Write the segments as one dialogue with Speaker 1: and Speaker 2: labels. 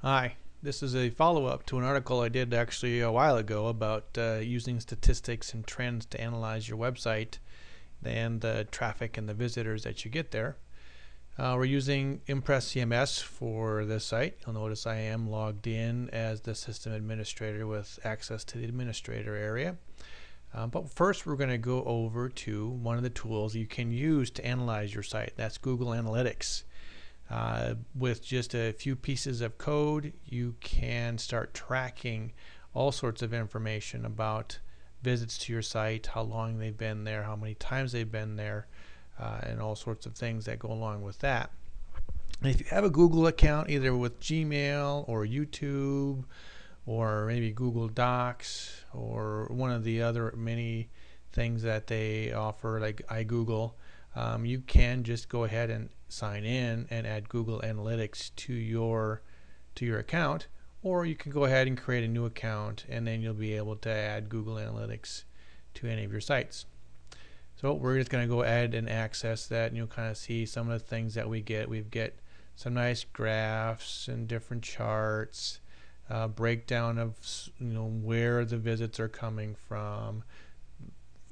Speaker 1: Hi, this is a follow-up to an article I did actually a while ago about using statistics and trends to analyze your website and the traffic and the visitors that you get there. We're using ImpressCMS for this site. You'll notice I am logged in as the system administrator with access to the administrator area. But first we're going to go over to one of the tools you can use to analyze your site. That's Google Analytics. With just a few pieces of code, you can start tracking all sorts of information about visits to your site, how long they've been there, how many times they've been there, and all sorts of things that go along with that. And if you have a Google account, either with Gmail or YouTube or maybe Google Docs or one of the other many things that they offer like iGoogle, you can just go ahead and sign in and add Google Analytics to your account, or you can go ahead and create a new account and then you'll be able to add Google Analytics to any of your sites. So we're just going to go ahead and access that, and you'll kind of see some of the things that we get. We get some nice graphs and different charts, breakdown of where the visits are coming from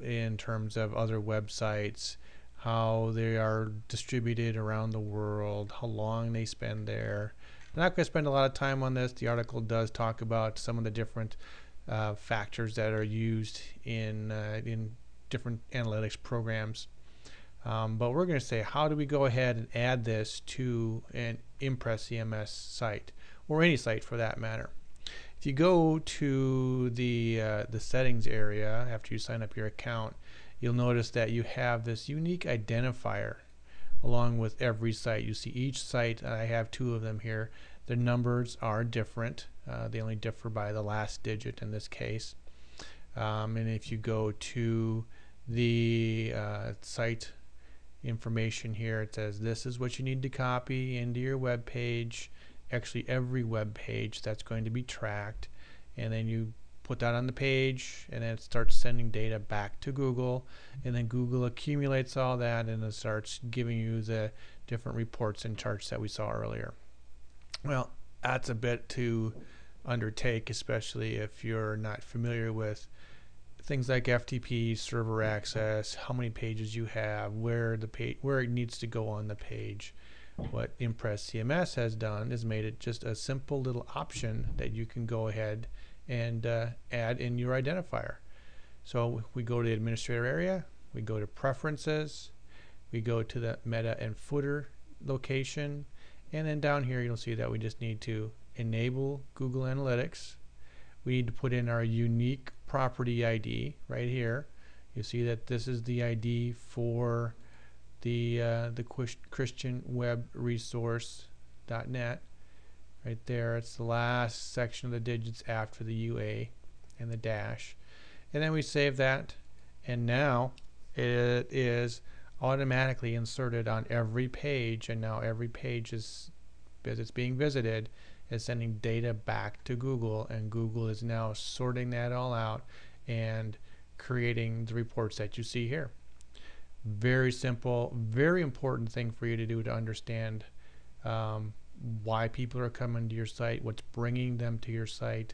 Speaker 1: in terms of other websites, how they are distributed around the world, how long they spend there. I'm not going to spend a lot of time on this. The article does talk about some of the different factors that are used in different analytics programs. But we're going to say, how do we go ahead and add this to an ImpressCMS site, or any site for that matter? If you go to the settings area after you sign up your account, you'll notice that you have this unique identifier along with every site. You see each site, I have two of them here. The numbers are different. They only differ by the last digit in this case. And if you go to the site information here, it says this is what you need to copy into your web page. Actually, every web page that's going to be tracked, and then you put that on the page, and then it starts sending data back to Google, and then Google accumulates all that and it starts giving you the different reports and charts that we saw earlier. Well, that's a bit to undertake, especially if you're not familiar with things like FTP, server access, how many pages you have, where it needs to go on the page. What ImpressCMS has done is made it just a simple little option that you can go ahead and add in your identifier. So we go to the administrator area, we go to preferences, we go to the meta and footer location, and then down here you'll see that we just need to enable Google Analytics. We need to put in our unique property ID right here. You see that this is the ID for the Christian Web Resource.net. Right there, it's the last section of the digits after the UA and the dash. And then we save that, and now it is automatically inserted on every page, and now every page is, as it's being visited, is sending data back to Google, and Google is now sorting that all out and creating the reports that you see here. Very simple, very important thing for you to do to understand why people are coming to your site, what's bringing them to your site,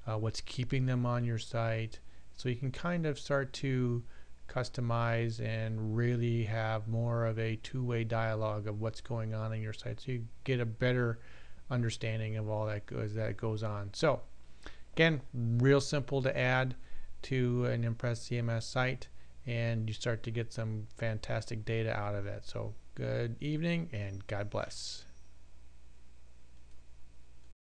Speaker 1: what's keeping them on your site, so you can kind of start to customize and really have more of a two-way dialogue of what's going on in your site, so you get a better understanding of all that goes on. So again, real simple to add to an ImpressCMS site, and you start to get some fantastic data out of it. So good evening and God bless.